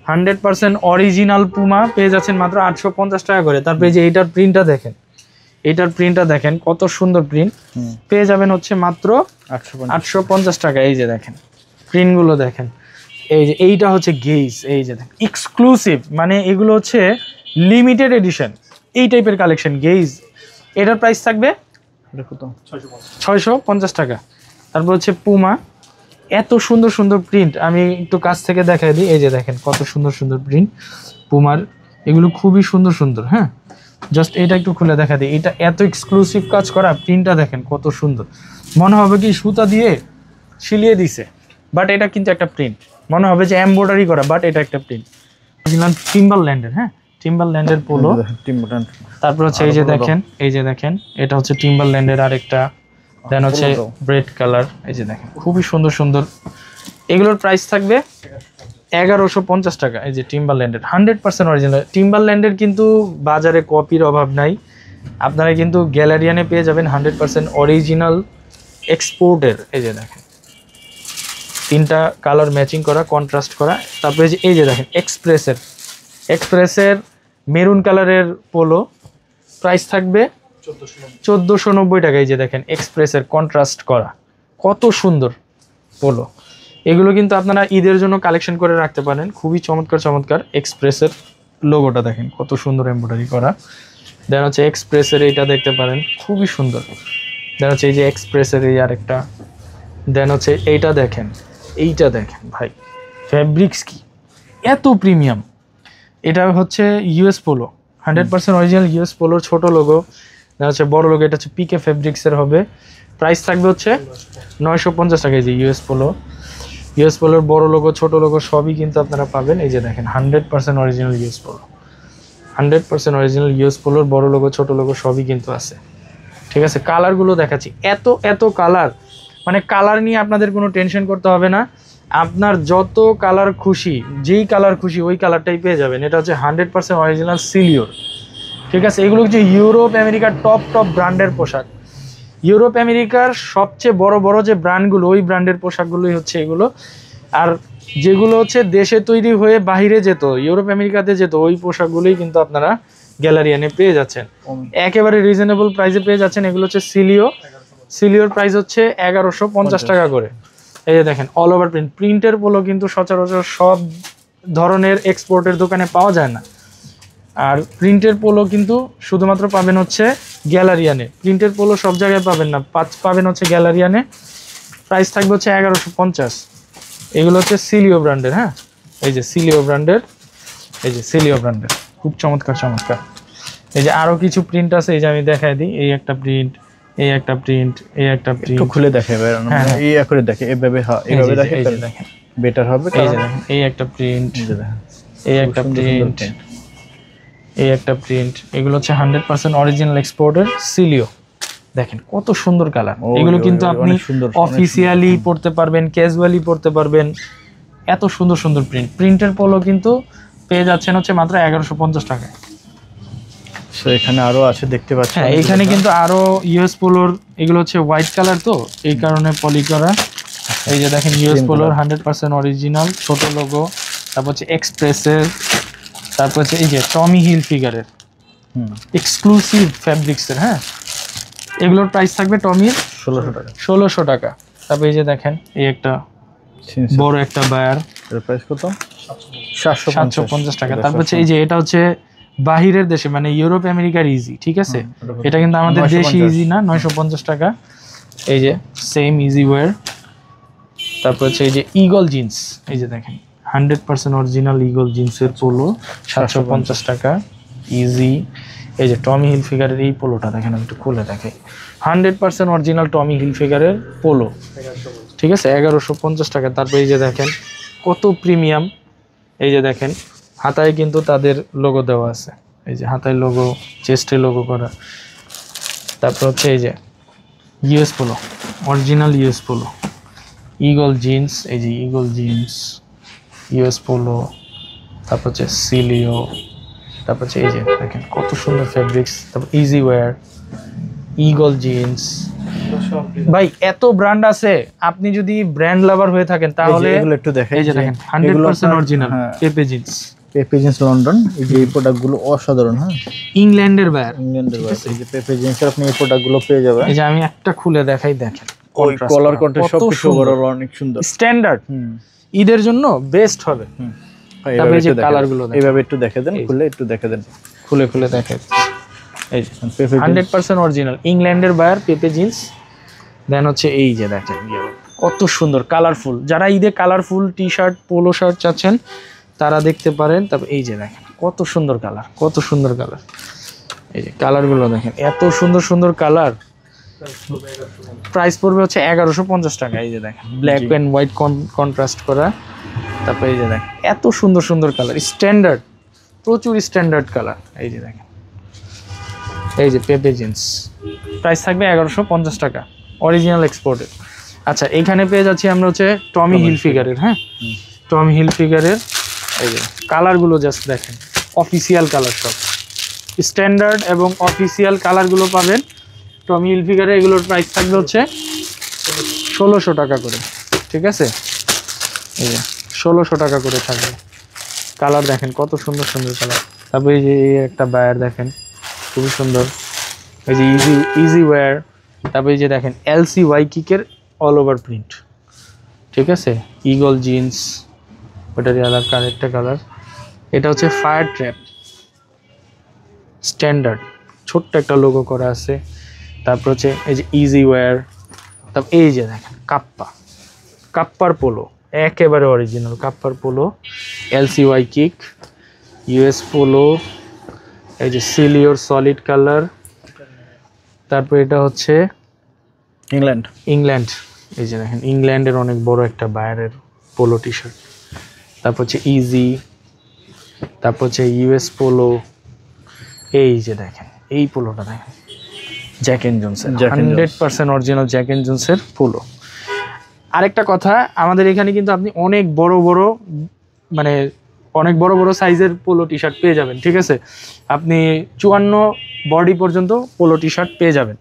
100% অরিজিনাল পুমা পেয়ে যাচ্ছেন মাত্র 850 টাকা করে। তারপরে যে এইটার প্রিন্টটা দেখেন কত সুন্দর প্রিন্ট, পেয়ে যাবেন হচ্ছে মাত্র 850 টাকা। এই যে দেখেন প্রিন্টগুলো দেখেন, এই যে এইটা হচ্ছে গেজ, এই যে দেখেন এক্সক্লুসিভ, মানে এগুলো হচ্ছে লিমিটেড এডিশন এই টাইপের কালেকশন গেজ। এটার প্রাইস থাকবে 650 টাকা। তারপর হচ্ছে পুমা, এত সুন্দর সুন্দর প্রিন্ট, আমি একটু কাছ থেকে দেখাই দিই। এই যে দেখেন কত সুন্দর সুন্দর প্রিন্ট পুমার, এগুলো খুবই সুন্দর সুন্দর। হ্যাঁ, জাস্ট এটা একটু খুলে দেখা দিই, এটা এত এক্সক্লুসিভ কাজ করা, প্রিন্টটা দেখেন কত সুন্দর, মনে হবে কি সুতা দিয়ে সিলিয়ে দিছে, বাট এটা কিন্তু একটা প্রিন্ট, মনে হবে যে এমব্রয়ডারি করা, বাট এটা একটা প্রিন্ট। টিম্বারল্যান্ডের, হ্যাঁ টিম্বারল্যান্ডের পোলো। তারপর হচ্ছে এই যে দেখেন, এই যে দেখেন এটা হচ্ছে টিম্বারল্যান্ডের আরেকটা, দেন হচ্ছে ব্রেড কালার, এই যে দেখেন খুবই সুন্দর সুন্দর। এগুলোর প্রাইস থাকবে 1150 টাকা। এই যে টিম্বারল্যান্ডের 100% অরিজিনাল। টিম্বারল্যান্ডের কিন্তু বাজারে কপির অভাব নাই, আপনারা কিন্তু গ্যালারিয়ানে পেয়ে যাবেন 100% অরিজিনাল এক্সপোর্টের। এই যে দেখেন তিনটা কালার ম্যাচিং করা, কন্ট্রাস্ট করা। তারপরে এই যে দেখেন এক্সপ্রেসের মেরুন কালারের পোলো, প্রাইস থাকবে 1490 টাকা। এই যে দেখেন এক্সপ্রেসের কন্ট্রাস্ট করা, কত সুন্দর পোলো। এগুলো কিন্তু আপনারা ঈদের জন্য কালেকশন করে রাখতে পারেন, খুবই চমৎকার চমৎকার। এক্সপ্রেসের লোগোটা দেখেন কত সুন্দর এমব্রয়ডারি করা। দেন হচ্ছে এক্সপ্রেসের এইটা দেখতে পারেন, খুবই সুন্দর। দেন হচ্ছে এই যে এক্সপ্রেসের এই আরেকটা। দেন হচ্ছে এইটা দেখেন ভাই ফ্যাব্রিক্স কি এত প্রিমিয়াম। এটা হচ্ছে ইউএস পোলো, 100% অরিজিনাল ইউএস পোলোর ছোট লোগো। দেন হচ্ছে বড় লোগো, এটা হচ্ছে পিকে ফেব্রিক্সের হবে। প্রাইস থাকবে হচ্ছে 950 টাকা। এই যে ইউএস পোলোর বড় লোগো ছোট লোগো সবই কিন্তু আপনারা পাবেন। এই যে দেখেন 100% original US Polo, 100% original US পোলোর বড় লোগো ছোট লোগো সবই কিন্তু আছে। ঠিক আছে, কালারগুলো দেখাচ্ছি, এত কালার, মানে কালার নিয়ে আপনাদের কোনো টেনশন করতে হবে না। আপনার যত কালার খুশি, যেই কালার খুশি ওই কালারটাই পেয়ে যাবেন। এটা হচ্ছে 100% অরিজিনাল সিলিওর। ঠিক আছে, এগুলো হচ্ছে ইউরোপ আমেরিকার টপ ব্র্যান্ডের পোশাক। ইউরোপ আমেরিকার সবচেয়ে বড় বড় যে ব্র্যান্ডগুলো, ওই ব্র্যান্ডের পোশাকগুলোই হচ্ছে এগুলো। আর যেগুলো হচ্ছে দেশে তৈরি হয়ে বাইরে যেত, ইউরোপ আমেরিকাতে যেত, ওই পোশাকগুলোই কিন্তু আপনারা গ্যালারিয়ানে পেয়ে যাচ্ছেন, একেবারে রিজনেবল প্রাইসে পেয়ে যাচ্ছেন। এগুলো হচ্ছে সিলিওর প্রাইস হচ্ছে 1150 টাকা করে। এই যে দেখেন অল ওভার প্রিন্টের পোলো কিন্তু সচরাচর সব ধরনের এক্সপোর্টের দোকানে পাওয়া যায় না। আর প্রিন্টের পোলো কিন্তু শুধুমাত্র পাবেন হচ্ছে গ্যালারিয়ানে। প্রিন্টের পোলো সব জায়গায় পাবেন না, পাবেন হচ্ছে গ্যালারিয়ানে। প্রাইস থাকবে হচ্ছে 1150। এগুলো হচ্ছে সিলিও ব্র্যান্ডের, হ্যাঁ এই যে সিলিও ব্র্যান্ডের, খুব চমৎকার। এই যে আরো কিছু প্রিন্ট আছে, এই যে আমি দেখাই দিই। এই একটা প্রিন্ট, এই একটা প্রিন্ট, এই একটা প্রিন্ট খুলে দেখাবে, এই করে দেখে এইভাবে, হ্যাঁ এইভাবে দেখে, এই যে দেখেন বেটার হবে। এই যে দেখেন এই একটা প্রিন্ট, এই একটা প্রিন্ট, এই একটা প্রিন্ট। এগুলো হচ্ছে 100% অরিজিনাল এক্সপোর্টের সিলিও। দেখেন কত সুন্দর কালার। এগুলো কিন্তু আপনি অফিসিয়ালি পড়তে পারবেন, ক্যাজুয়ালি পড়তে পারবেন। এত সুন্দর সুন্দর প্রিন্টের পোলো কিন্তু পেয়ে যাচ্ছেন হচ্ছে মাত্র 1150 টাকায়। সো এখানে আরো আছে দেখতে পাচ্ছেন। হ্যাঁ এখানে কিন্তু আরো ইউএস পোলোর, এগুলো হচ্ছে হোয়াইট কালার তো এই কারণে পলি করা। এই যে দেখেন ইউএস পোলোর 100% অরিজিনাল ছোট লোগো। তারপর হচ্ছে এক্সপ্রেসের, তারপর হচ্ছে এই যে টমি হিল ফিগারের এক্সক্লুসিভ ফ্যাব্রিক্সের। হ্যাঁ এগুলোর প্রাইস থাকবে টমির 1600 টাকা। তারপর এই যে দেখেন এই একটা বড় একটা বায়ার, এর প্রাইস কত? 750 টাকা। তারপর হচ্ছে এই যে এটা হচ্ছে বাহিরের দেশে, মানে ইউরোপ আমেরিকার ইজি। ঠিক আছে, এটা কিন্তু আমাদের দেশি ইজি না, 950 টাকা। এই যে সেম ইজি ওয়্যার। তারপর হচ্ছে এই যে ইগল জিন্স, এই যে দেখেন 100% অরিজিনাল ইগল জিন্সের পোলো, 750 টাকা ইজি। এই যে টমি হিল ফিগারের এই পোলোটা দেখেন, আমি একটু খুলে দেখাই। 100% অরিজিনাল টমি হিল ফিগারের পোলো, ঠিক আছে, 1150 টাকা। তারপর এই যে দেখেন কত প্রিমিয়াম। এই যে দেখেন হাতায় কিন্তু তাদের লোগো দেওয়া আছে, এই যে হাতায় লোগো, চেস্টে লোগো করা। তারপর হচ্ছে এই যে US polo, original US polo, eagle jeans, এই যে ইগল জিন্স, ইউএস পোলো। তারপর হচ্ছে সিলিও। তারপর হচ্ছে এই যে দেখেন কত সুন্দর ফেব্রিক্স। তারপর ইজি ওয়্যার, ইগল জিন্স। ভাই এত ব্র্যান্ড আছে, আপনি যদি ব্র্যান্ড লাভার হয়ে থাকেন তাহলে এগুলো একটু দেখেন। এই যে দেখেন 100% অরিজিনাল পেপে জিন্স, পেপে জিন্স লন্ডন। এই যে এই প্রোডাক্টগুলো অসাধারণ। হ্যাঁ ইংল্যান্ডের বায়ার, এই যে পেপে জিন্সের আপনি এই প্রোডাক্টগুলো পেয়ে যাবেন। এই যে আমি একটা খুলে দেখাই, দেখেন ওই কলার কন্ট্রাস্ট সবকিছু ওভারঅল অনেক সুন্দর, স্ট্যান্ডার্ড। ঈদের জন্য বেস্ট হবে। তবে এই যে কালারগুলো এইভাবে একটু দেখে দেন, খুলে একটু দেখে দেন, খুলে দেখাই। এই যে 100% অরিজিনাল ইংল্যান্ডের বায়ার পেপে জিন্স। দেন হচ্ছে এই যে দেখেন কত সুন্দর কালারফুল। যারা ঈদে colourful T shirt, polo shirt চাচ্ছেন তারা দেখতে পারেন। তারপর এই যে দেখেন কত সুন্দর কালার, কত সুন্দর কালার। এই যে কালারগুলো দেখেন, এত সুন্দর সুন্দর কালার। প্রাইস পড়বে হচ্ছে 1150 টাকা। এই যে দেখেন ব্ল্যাক এন্ড হোয়াইট কন্ট্রাস্ট করা। তারপরে এই যে দেখেন এত সুন্দর সুন্দর কালার, স্ট্যান্ডার্ড, প্রচুর স্ট্যান্ডার্ড কালার। এই যে দেখেন, এই যে পেপে জিন্স, প্রাইস থাকবে 1150 টাকা, অরিজিনাল এক্সপোর্টের। আচ্ছা, এখানে পেয়ে যাচ্ছি আমরা হচ্ছে টমি হিলফিগারের। হ্যাঁ, টমি হিলফিগারের এই যে কালারগুলো জাস্ট দেখেন, অফিসিয়াল কালার, সব স্ট্যান্ডার্ড এবং অফিসিয়াল কালারগুলো পাবেন টমি হিলফিগারে। এগুলোর প্রাইস থাকবে হচ্ছে 1600 টাকা করে, ঠিক আছে? এই যে 1600 টাকা করে থাকবে। কালার দেখেন কত সুন্দর সুন্দর কালার। তারপরে এই যে একটা বায়ার দেখেন, খুবই সুন্দর। এই যে ইজি ওয়্যার। তারপরে এই যে দেখেন LCY কিকের অল ওভার প্রিন্ট, ঠিক আছে? ইগল জিন্স, ওটারই আলাদা আরেকটা কালার। এটা হচ্ছে ফায়ার ট্র্যাপ, স্ট্যান্ডার্ড, ছোট্ট একটা লোগো করা আছে। তারপর হচ্ছে এই যে ইজি ওয়্যার। তারপর এই যে দেখেন কাপ্পার পোলো, একেবারে original Kupffer polo, LCY kick, US polo. এই যে সিলিওর সলিড কালার। তারপর এটা হচ্ছে ইংল্যান্ড। এই যে দেখেন ইংল্যান্ডের অনেক বড় একটা বায়ারের পোলো টি শার্ট। তারপর হচ্ছে ইজি। তারপর হচ্ছে US পোলো। এই যে দেখেন এই পোলোটা দেখেন, জ্যাক এন্ড জোনসের 100% অরিজিনাল জ্যাক এন্ড জোনসের পোলো। আরেকটা কথা, আমাদের এখানে কিন্তু আপনি অনেক বড় বড় সাইজের পোলো টি শার্ট পেয়ে যাবেন, ঠিক আছে? আপনি 54 বডি পর্যন্ত পোলো টি শার্ট পেয়ে যাবেন।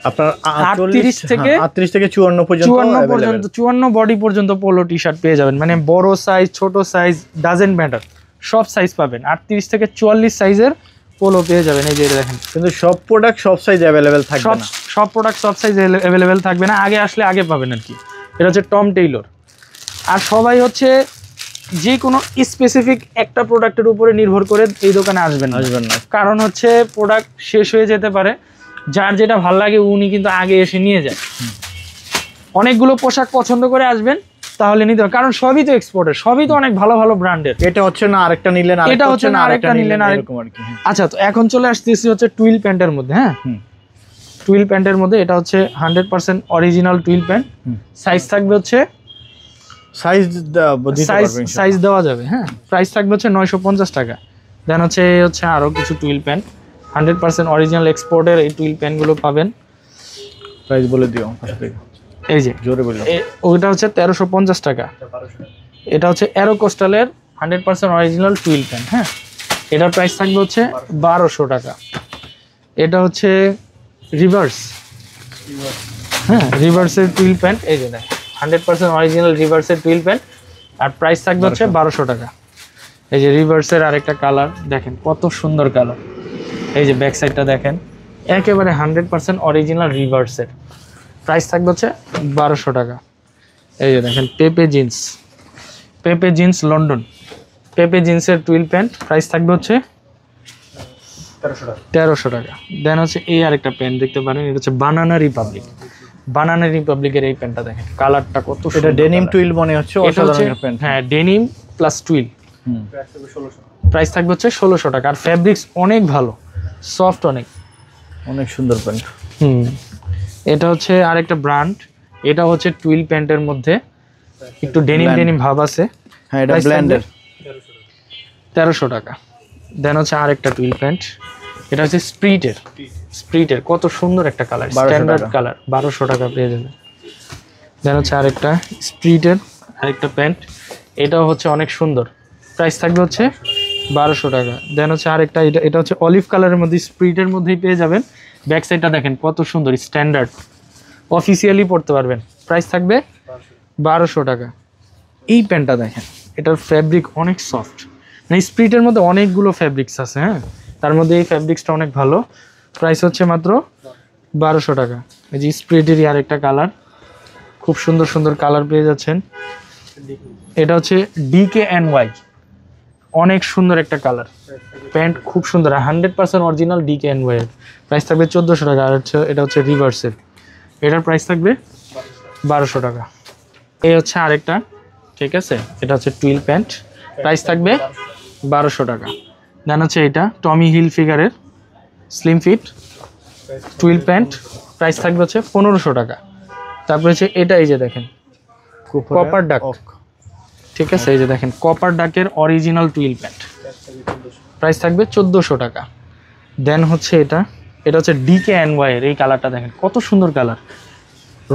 আপনার 38 থেকে 54 বডি পর্যন্ত পোলো টি শার্ট পেয়ে যাবেন। মানে বড় সাইজ, ছোট সাইজ, ডাজেন্ট ম্যাটার, সব সাইজ পাবেন। 38 থেকে 44 সাইজের পোলো পেয়ে যাবেন। এই যে দেখেন, কিন্তু সব প্রোডাক্ট সব সাইজ অ্যাভেলেবেল থাকবে না। সব প্রোডাক্ট সব সাইজ অ্যাভেলেবেল থাকবে না, আগে আসলে আগে পাবেন আর কি। এটা হচ্ছে টম টেইলর। আর সবাই হচ্ছে যে কোনো স্পেসিফিক একটা প্রোডাক্টের উপরে নির্ভর করে এই দোকানে আসবেন না, কারণ হচ্ছে প্রোডাক্ট শেষ হয়ে যেতে পারে। যার যেটা ভালো লাগে উনি কিন্তু আগে এসে নিয়ে যায়। অনেকগুলো পোশাক পছন্দ করে আসবেন, তাহলে নিতে হবে, কারণ সবই তো এক্সপোর্টের, সবই তো অনেক ভালো ভালো ব্র্যান্ডের। এটা হচ্ছে না আরেকটা নিলেন, এটা হচ্ছে না আরেকটা নিলেন, এরকম আর কি। আচ্ছা, তো এখন চলে আসতেছি হচ্ছে টুইল প্যান্টের মধ্যে। হ্যাঁ, টুইল প্যান্টের মধ্যে এটা হচ্ছে 100% অরিজিনাল টুইল প্যান্ট। সাইজ থাকবে হচ্ছে সাইজ দেওয়া যাবে। হ্যাঁ, প্রাইস থাকবে হচ্ছে 950 টাকা। দেন হচ্ছে আরো কিছু টুইল প্যান্ট 100% অরিজিনাল এক্সপোর্টের। এই টুইল প্যান্টগুলো পাবেন, প্রাইস বলে দিও। এই যে জোরে বললাম, ওইটা হচ্ছে 1350 টাকা। এটা হচ্ছে অ্যারো কোস্টালের 100% অরিজিনাল টুইল প্যান্ট। হ্যাঁ, এটার প্রাইস থাকবে হচ্ছে 1200 টাকা। এটা হচ্ছে রিভার্স, হ্যাঁ, রিভার্সের টুইল প্যান্ট। এই যে 100% অরিজিনাল রিভার্সের টুইল প্যান্ট, আর প্রাইস থাকবে হচ্ছে 1200 টাকা। এই যে রিভার্সের আরেকটা কালার দেখেন, কত সুন্দর কালার। এই যে ব্যাক সাইডটা দেখেন, একেবারে 100% অরিজিনাল রিভার্সের, প্রাইস থাকবে হচ্ছে 1200 টাকা। এই যে দেখেন পেপে জিন্স লন্ডন, পেপে জিন্সের টুইল প্যান্ট, প্রাইস থাকবে হচ্ছে 1300 টাকা। দেন হচ্ছে এই আরেকটা প্যান্ট দেখতে পারেন, এটা হচ্ছে বানানা রিপাবলিকের এই প্যান্টটা দেখেন, কালারটা কত সুন্দর। এটা ডেনিম টুইল মনে হচ্ছে, অসাধারণ প্যান্ট। হ্যাঁ, ডেনিম প্লাস টুইল, প্রাইস থাকবে হচ্ছে 1600 টাকা। আর ফ্যাব্রিক্স অনেক ভালো, সফট, অনেক সুন্দর প্যান্ট। এটা হচ্ছে আরেকটা ব্র্যান্ড, এটা হচ্ছে টুইল প্যান্টের মধ্যে একটু ডেনিম ভাব আছে। হ্যাঁ, এটা ব্ল্যান্ডের 1300 টাকা। দেন হচ্ছে আরেকটা টুইল প্যান্ট, এটা হচ্ছে স্প্রিটের কত সুন্দর একটা কালার, স্ট্যান্ডার্ড কালার, 1200 টাকা পেয়ে যাবে। দেন হচ্ছে আরেকটা স্প্রিটের আরেকটা প্যান্ট, এটাও হচ্ছে অনেক সুন্দর, প্রাইস থাকবে হচ্ছে 1200 টাকা। দেন হচ্ছে আরেকটা, এটা হচ্ছে অলিভ কালারের মধ্যে, স্প্রিটের মধ্যেই পেয়ে যাবেন। ব্যাক সাইডটা দেখেন কত সুন্দর, স্ট্যান্ডার্ড, অফিসিয়ালি পড়তে পারবেন, প্রাইস থাকবে 1200 টাকা। এই প্যান্টটা দেখেন, এটার ফ্যাব্রিক অনেক সফট, মানে স্প্রিটের মধ্যে অনেকগুলো ফ্যাব্রিক্স আছে। হ্যাঁ, তার মধ্যে এই ফ্যাব্রিক্সটা অনেক ভালো, প্রাইস হচ্ছে মাত্র 1200 টাকা। এই যে স্প্রিটেরই আরেকটা কালার, খুব সুন্দর সুন্দর কালার পেয়ে যাচ্ছেন। এটা হচ্ছে DKNY, অনেক সুন্দর একটা কালার, প্যান্ট খুব সুন্দর, 100% অরিজিনাল DKNY এর, প্রাইস থাকবে 1400 টাকা। আর হচ্ছে এটা হচ্ছে রিভার্সের, এটার প্রাইস থাকবে 1200 টাকা। এই হচ্ছে আরেকটা, ঠিক আছে, এটা হচ্ছে টুইল প্যান্ট, প্রাইস থাকবে 1200 টাকা। দেন হচ্ছে এটা টমি হিলফিগারের slim fit twill pant, price থাকবে হচ্ছে 1500 টাকা। তারপরে হচ্ছে এটা এই যে দেখেন কপার ডাক, ঠিক আছে, এই যে দেখেন কপার ডাকের অরিজিনাল টুইল প্যান্ট, প্রাইস থাকবে 1400 টাকা। দেন হচ্ছে এটা হচ্ছে DKNY এর এই কালারটা দেখেন কত সুন্দর কালার,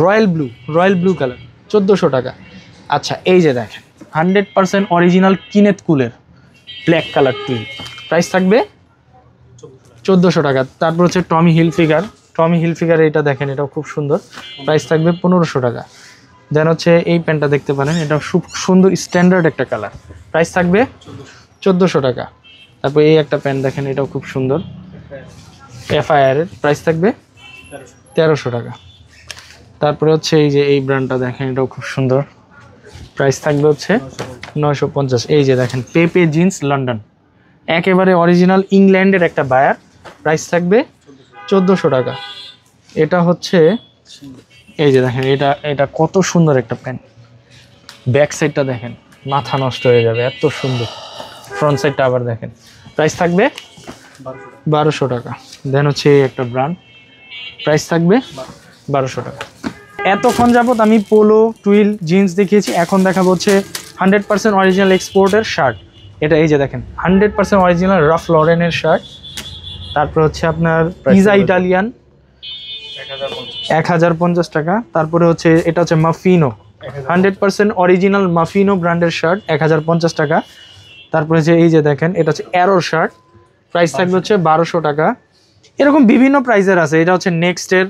রয়্যাল ব্লু কালার, 1400 টাকা। আচ্ছা এই যে দেখেন 100% অরিজিনাল কিনেথ কুলের ব্ল্যাক কালার টুইল, প্রাইস থাকবে 1400 টাকা। তারপর হচ্ছে টমি হিলফিগার এটা দেখেন, এটাও খুব সুন্দর, প্রাইস থাকবে 1500 টাকা। দেন হচ্ছে এই প্যান্টটা দেখতে পারেন, এটা খুব সুন্দর স্ট্যান্ডার্ড একটা কালার, প্রাইস থাকবে 1400 টাকা। তারপর এই একটা প্যান্ট দেখেন, এটাও খুব সুন্দর, FIR এর, প্রাইস থাকবে 1300 টাকা। তারপরে হচ্ছে এই যে এই ব্র্যান্ডটা দেখেন, এটাও খুব সুন্দর, প্রাইস থাকবে হচ্ছে 950। এই যে দেখেন পেপে জিন্স লন্ডন, একেবারে অরিজিনাল ইংল্যান্ডের একটা বায়ার, প্রাইস থাকবে 1400 টাকা। এটা হচ্ছে এই যে দেখেন এটা কত সুন্দর একটা প্যান্ট, ব্যাক সাইডটা দেখেন মাথা নষ্ট হয়ে যাবে, এত সুন্দর, ফ্রন্ট সাইডটা আবার দেখেন, প্রাইস থাকবে 1200 টাকা। দেন হচ্ছে এই একটা ব্র্যান্ড, প্রাইস থাকবে 1200 টাকা। এতক্ষণ যাবত আমি পোলো টুইল জিন্স দেখিয়েছি, এখন দেখাবো হচ্ছে 100% অরিজিনাল এক্সপোর্টের শার্ট। এটা এই যে দেখেন 100% অরিজিনাল রাফ লরেনের শার্ট। তারপর হচ্ছে আপনার পিজা ইটালিয়ান 1050 টাকা। তারপরে হচ্ছে এটা হচ্ছে মাফিনো 100% অরিজিনাল মাফিনো ব্র্যান্ডের শার্ট 1050 টাকা। তারপরে যে এই যে দেখেন এটা হচ্ছে অ্যারোর শার্ট, প্রাইস থাকবে হচ্ছে 1200 টাকা। এরকম বিভিন্ন প্রাইসের আছে। এটা হচ্ছে নেক্সটের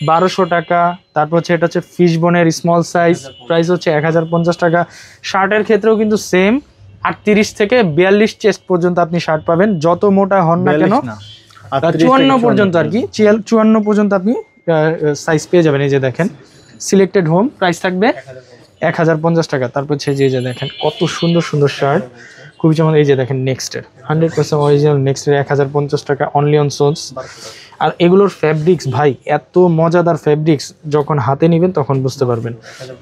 1200 টাকা। তারপর হচ্ছে এটা হচ্ছে ফিশবোনের স্মল সাইজ, প্রাইস হচ্ছে 1050 টাকা। শার্টের ক্ষেত্রেও কিন্তু সেম 38 থেকে 42 চেস্ট পর্যন্ত আপনি শার্ট পাবেন, যত মোটা হন না কেন 54 পর্যন্ত আর কি, 54 পর্যন্ত আপনি সাইজ পেয়ে যাবেন। এই যে দেখেন সিলেক্টেড হোম, প্রাইস থাকবে 1050 টাকা। তারপর হচ্ছে যে দেখেন কত সুন্দর সুন্দর শার্ট, খুবই চমৎকার। এই যে দেখেন নেক্সটের 100% অরিজিনাল নেক্সটের 1050 টাকা অনলি অন সোলস। আর এগুলোর ফ্যাব্রিক্স ভাই এত মজাদার ফ্যাব্রিক্স, যখন হাতে নেবেন তখন বুঝতে পারবেন।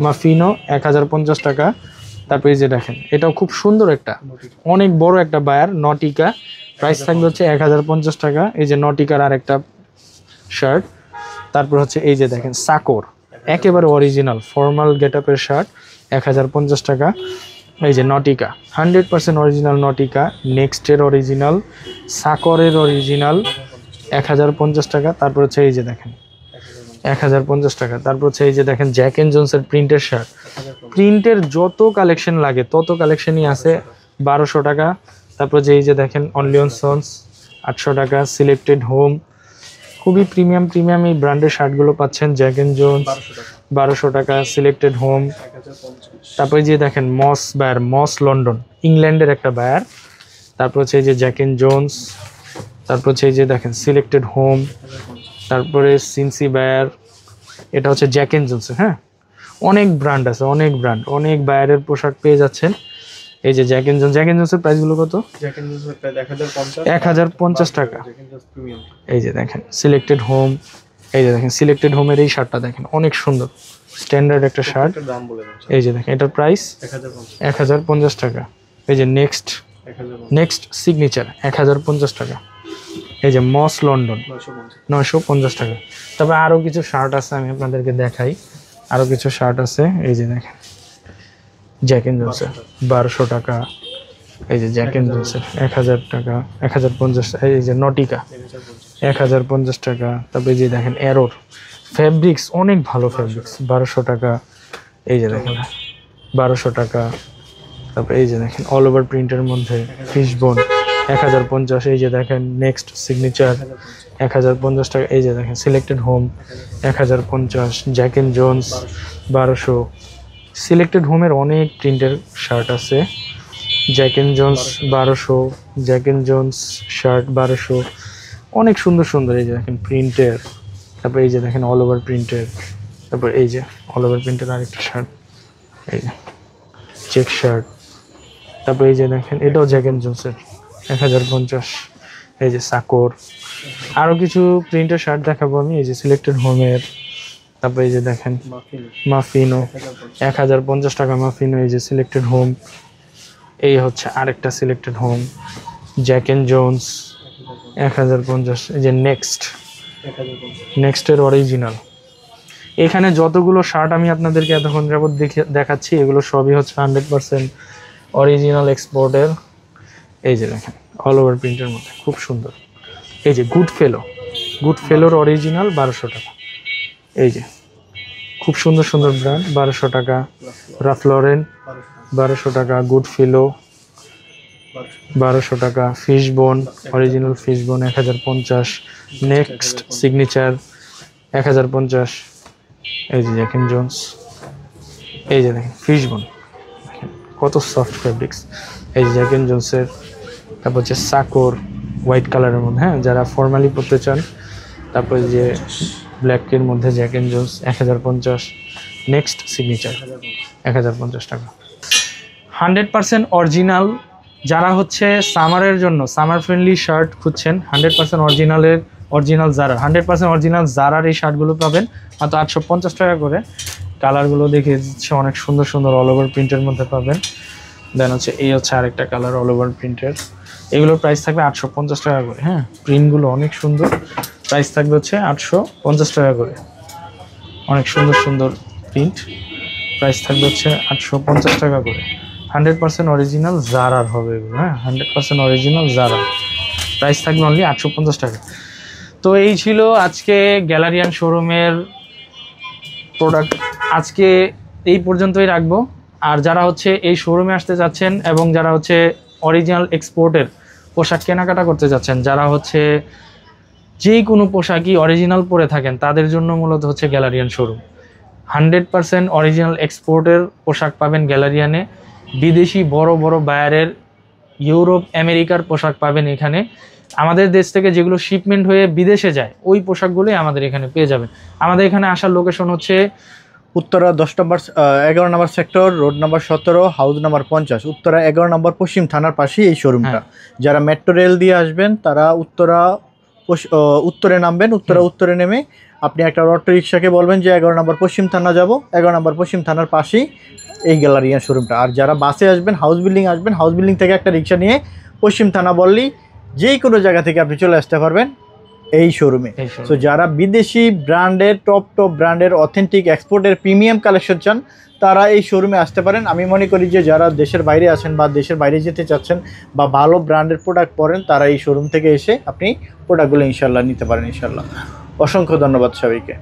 মাফিনো 1050 টাকা। তারপর এই যে দেখেন এটাও খুব সুন্দর একটা অনেক বড় একটা বায়ার, নটিকা, প্রাইস থাকবে হচ্ছে 1050 টাকা। এই যে নটিকার আর একটা শার্ট। তারপর হচ্ছে এই যে দেখেন সাকোর একেবারে অরিজিনাল ফর্মাল গেটআপের শার্ট 1050 টাকা। এই যে Nautika 100% original Nautika, নেক্সটের original, সাকরের original 1050 টাকা। তারপর হচ্ছে এই যে দেখেন 1050 টাকা। তারপর হচ্ছে এই যে দেখেন জ্যাক এন্ড জোনসের প্রিন্টের শার্ট, প্রিন্টের যত কালেকশন লাগে তত কালেকশনই আছে, 1200 টাকা। তারপর যে এই যে দেখেন অনলি অন সোলস 800 টাকা। সিলেক্টেড হোম, খুবই প্রিমিয়াম এই ব্র্যান্ডের শার্টগুলো পাচ্ছেন। জ্যাক এন্ড জোনস 1200 টাকা। Selected home. তারপরে যে দেখেন মস লন্ডন, ইংল্যান্ডের একটা বায়ার। তারপর হচ্ছে এই যে জ্যাক এন্ড জোনস। তারপর হচ্ছে এই যে দেখেন সিলেক্টেড হোম। তারপরে সিনসি বায়ার, এটা হচ্ছে জ্যাক এন্ড জোনস। হ্যাঁ, অনেক ব্র্যান্ড আছে, অনেক বায়ারের পোশাক পেয়ে যাচ্ছেন। এই যে জ্যাক এন্ড জোনসের প্রাইসগুলো কত? 1050 টাকা। এই যে দেখেন সিলেক্টেড হোম, এই যে দেখেন সিলেক্টেড হোমের এই শার্টটা দেখেন অনেক সুন্দর স্ট্যান্ডার্ড একটা শার্ট। এই যে দেখেন এটার প্রাইস 1050 টাকা। এই যে নেক্সট সিগনেচার 1050 টাকা। এই যে মস লন্ডন 950 টাকা। তবে আরও কিছু শার্ট আছে, আমি আপনাদেরকে দেখাই। আরও কিছু শার্ট আছে। এই যে দেখেন জ্যাক এন্ড জোনসের 1200 টাকা। এই যে জ্যাক এন্ড জোনসের 1000 টাকা, 1050। এই যে নটিকা 1050 টাকা। তারপরে যে দেখেন অ্যারোর ফ্যাব্রিক্স, অনেক ভালো ফ্যাব্রিক্স, 1200 টাকা। এই যে দেখেন 1200 টাকা। তারপরে এই যে দেখেন অল ওভার প্রিন্টের মধ্যে ফিশবোন 1050। এই যে দেখেন নেক্সট সিগনেচার 1050 টাকা। এই যে দেখেন Selected Homme 1050। Jack and Jones 1200। Selected হোমের অনেক প্রিন্টের শার্ট আছে। Jack and Jones 1200, Jack and Jones shirt 1200, অনেক সুন্দর। এই যে দেখেন প্রিন্টের। তারপর এই যে দেখেন অল ওভার প্রিন্টের। তারপর এই যে অল ওভার প্রিন্টের আরেকটা শার্ট, এই যে চেক শার্ট। তারপর এই যে দেখেন এটাও জ্যাক এন্ড জোনসের 1050। এই যে সাকোর। আরও কিছু প্রিন্টের শার্ট দেখাবো আমি। এই যে সিলেক্টেড হোমের। তারপর এই যে দেখেন মাফিনো 1050 টাকা মাফিনো। এই যে সিলেক্টেড হোম। এই হচ্ছে আরেকটা Selected Homme Jack and Jones 1050। এই যে নেক্সটের অরিজিনাল। এখানে যতগুলো শার্ট আমি আপনাদেরকে এতক্ষণ যাবত দেখাচ্ছি এগুলো সবই হচ্ছে 100% অরিজিনাল এক্সপোর্টের। এই যে দেখেন অল ওভার প্রিন্টের মধ্যে খুব সুন্দর। এই যে গুড ফেলোর অরিজিনাল 1200 টাকা। এই যে খুব সুন্দর সুন্দর ব্র্যান্ড 1200 টাকা। রাফ লরেন 1200 টাকা। গুড ফেলো 1200 টাকা। Fishbone original fishbone 1050। Next signature 1050। এই যে জ্যাক এন্ড জোন্স। এই যে দেখেন ফিশবোন কত সফট ফেব্রিক্স। এই যে জ্যাক এন্ড জোন্সের। তারপর হচ্ছে সাকোর হোয়াইট কালারের মধ্যে, হ্যাঁ যারা ফর্মালি পরতে চান। তারপর যে ব্ল্যাকের মধ্যে Jack and Jones 1050। Next signature 1050 টাকা। 100% অরিজিনাল যারা হচ্ছে সামারের জন্য সামার ফ্রেন্ডলি শার্ট খুঁজছেন, 100% অরিজিনাল জারার 100% অরিজিনাল জারার এই শার্টগুলো পাবেন মাত্র 850 টাকা করে। কালারগুলো দেখে দিচ্ছে অনেক সুন্দর সুন্দর অল ওভার প্রিন্টের মধ্যে পাবেন। দেন হচ্ছে এই হচ্ছে আরেকটা কালার অল ওভার প্রিন্টের। এগুলোর প্রাইস থাকবে 850 টাকা করে। হ্যাঁ প্রিন্টগুলো অনেক সুন্দর। প্রাইস থাকবে হচ্ছে 850 টাকা করে। অনেক সুন্দর সুন্দর প্রিন্ট। প্রাইস থাকবে হচ্ছে 850 টাকা করে। 100% অরিজিনাল জারার হবে এগুলো। হ্যাঁ 100% অরিজিনাল জারার। প্রাইস থাকবে অনলি 850 টাকা। তো এই ছিল আজকে গ্যালারিয়ান শোরুমের প্রোডাক্ট। আজকে এই পর্যন্তই রাখবো। আর যারা হচ্ছে এই শোরুমে আসতে যাচ্ছেন এবং যারা হচ্ছে অরিজিনাল এক্সপোর্টের পোশাক কেনাকাটা করতে যাচ্ছেন, যারা হচ্ছে যে কোনো পোশাকই অরিজিনাল পরে থাকেন তাদের জন্য মূলত হচ্ছে গ্যালারিয়ান শোরুম। 100% অরিজিনাল এক্সপোর্টের পোশাক পাবেন গ্যালারিয়ানে। বিদেশি বড় বড় বায়ারের ইউরোপ আমেরিকার পোশাক পাবেন এখানে। আমাদের দেশ থেকে যেগুলো শিপমেন্ট হয়ে বিদেশে যায় ওই পোশাকগুলোই আমাদের এখানে পেয়ে যাবেন। আমাদের এখানে আসার লোকেশন হচ্ছে উত্তরা 11 নম্বর sector, road number 17, house number 50, Uttara 11 নম্বর পশ্চিম থানার পাশেই এই শোরুমটা। যারা মেট্রো রেল দিয়ে আসবেন তারা উত্তরে নামবেন। উত্তরে নেমে আপনি একটা অটো রিক্সাকে বলবেন যে 11 নম্বর পশ্চিম থানা যাব। 11 নম্বর পশ্চিম থানার পাশেই এই গ্যালারিয়ান শোরুমটা। আর যারা বাসে আসবেন, হাউস বিল্ডিং থেকে একটা রিক্সা নিয়ে পশ্চিম থানা বললেই যেই কোনো জায়গা থেকে আপনি চলে আসতে পারবেন এই শোরুমে। তো যারা বিদেশি ব্র্যান্ডের টপ ব্র্যান্ডের অথেন্টিক এক্সপোর্টের প্রিমিয়াম কালেকশন চান তারা এই শোরুমে আসতে পারেন। আমি মনে করি যে যারা দেশের বাইরে আছেন বা দেশের বাইরে যেতে চাচ্ছেন বা ভালো ব্র্যান্ডের প্রোডাক্ট পরেন তারা এই শোরুম থেকে এসে আপনি প্রোডাক্টগুলো ইনশাল্লাহ নিতে পারেন ইনশাল্লাহ। অসংখ্য ধন্যবাদ সবাইকে।